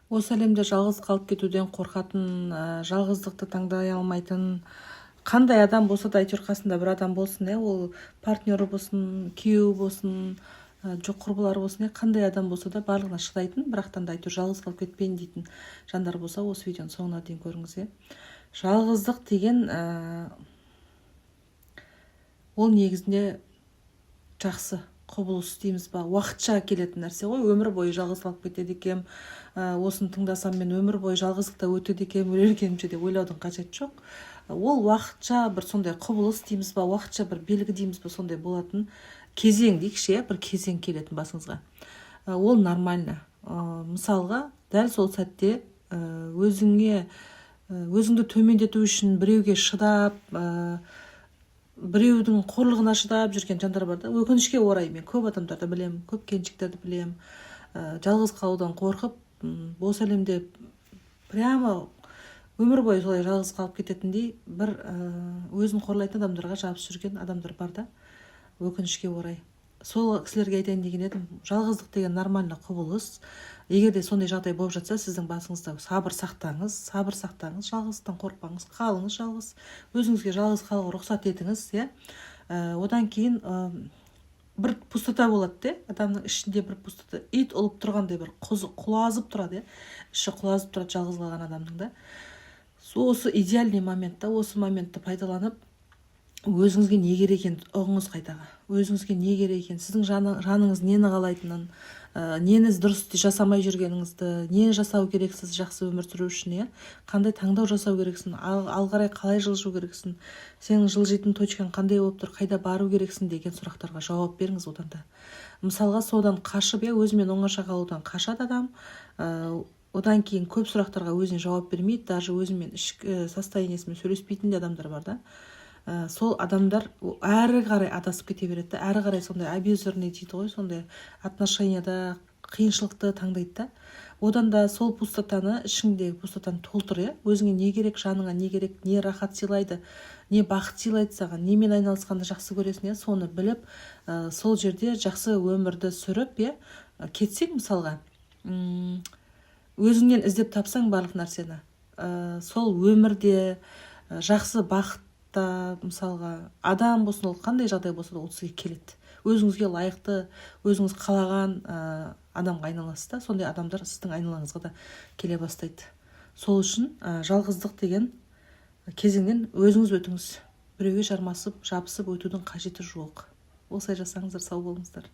Осы әлемде жалғыз қалып кетуден қорқатын, жалғыздықты таңдай алмайтын қандай адам болса да әйтеуір қасында бір адам болсын, ол партнері болсын, күйеуі болсын, жоқ құрбылары болсын, қандай адам болса да барлығына шыдайтын, бірақтан да әйтеуір жалғыз қалып кетпейін дейтін жандар болса, осы видеоның соңына дейін көріңіз. Жалғыздық деген ол негізінде жақсы құбылыс дейміз ба, уақытша келетін нәрсе ғой. Өмір бойы жалғыз қалып кетеді екем, осыны тыңдасам мен өмір бойы жалғыздықта өтеді екем, өлгенімше деп ойлаудың қажеті жоқ. Ол уақытша бір сондай құбылыс дейміз ба, уақытша бір белгі дейміз ба, сондай болатын кезең дейікші, бір кезең келетін басыңызға. Ол нормально. Мысалға, дәл сол сәтте өзіңді төмендету үшін біреуге шыдап, біреудің қорлығына шыдап жүрген жандар бар да. Өкінішке орай мен көп адамдарды білем, көп келіншектерді білем, жалғыз қалудан қорқып, осы әлемде прямо өмір бойы солай жалғыз қалып кететіндей бір өзін қорлайтын адамдарға жабысып жүрген адамдар бар да, өкінішке орай. Сол кісілерге айтайын деген едім, жалғыздық деген нормальный құбылыс. Егер де сондай жағдай болып жатса, сіздің басыңызда сабыр сақтаңыз, жалғыздықтан қорықпаңыз, қалыңыз жалғыз, өзіңізге жалғыз қалуға рұқсат етіңіз, одан кейін бір пустота болады, адамның ішінде бір пустота, ит ұлып тұрғандай бір құлазып тұрады, іші құлазып тұрады жалғыз қалған адамның да. Осы идеальный моментта, осы моментті пайдаланып, өзіңізге не керек екенін ұғыңыз қайтаға. Өзіңізге не керек екенін, сіздің жаныңыз нені қалайтынын, нені дұрыс жасамай жүргеніңізді, нені жасау керексіз жақсы өмір сүру үшін, қандай таңдау жасау керексің, ал қарай қалай жылжу керексің, сенің жылжитын точкаң қандай болып тұр, қайда бару керексің деген сұрақтарға жауап беріңіз одан да. Мысалға, содан қашып, өзімен оңаша қалудан қашады адам, одан кейін көп сұрақтарға өзіне жауап бермейді, даже өзімен ішкі состояниесімен сөйлеспейтін де адамдар бар да. Сол адамдар әрі қарай адасып кете береді, әрі қарай сондай абьюзерный дейді ғой, сондай отношенияда қиыншылықты таңдайды да. Одан да сол пустотаны, ішіңдегі пустотаны толтыр, өзіңе не керек, жаныңа не керек, не рахат сыйлайды, не бақыт сыйлайды саған, немен айналысқанды жақсы көресің, соны біліп, сол жерде жақсы өмірді сүріп, кетсең, мысалға, өзіңнен іздеп тапсаң барлық нәрсені, сол өмірде жақсы бақыт, мысалға, адам болсын, ол қандай жағдай болса да ол сізге келеді. Өзіңізге лайықты, өзіңіз қалаған адамға айналасыз да, сондай адамдар сіздің айналаңызға да келе бастайды. Сол үшін жалғыздық деген кезеңнен өзіңіз өтіңіз. Біреуге жармасып, жабысып өтудің қажеті жоқ. Осылай жасаңыздар, сау болыңыздар.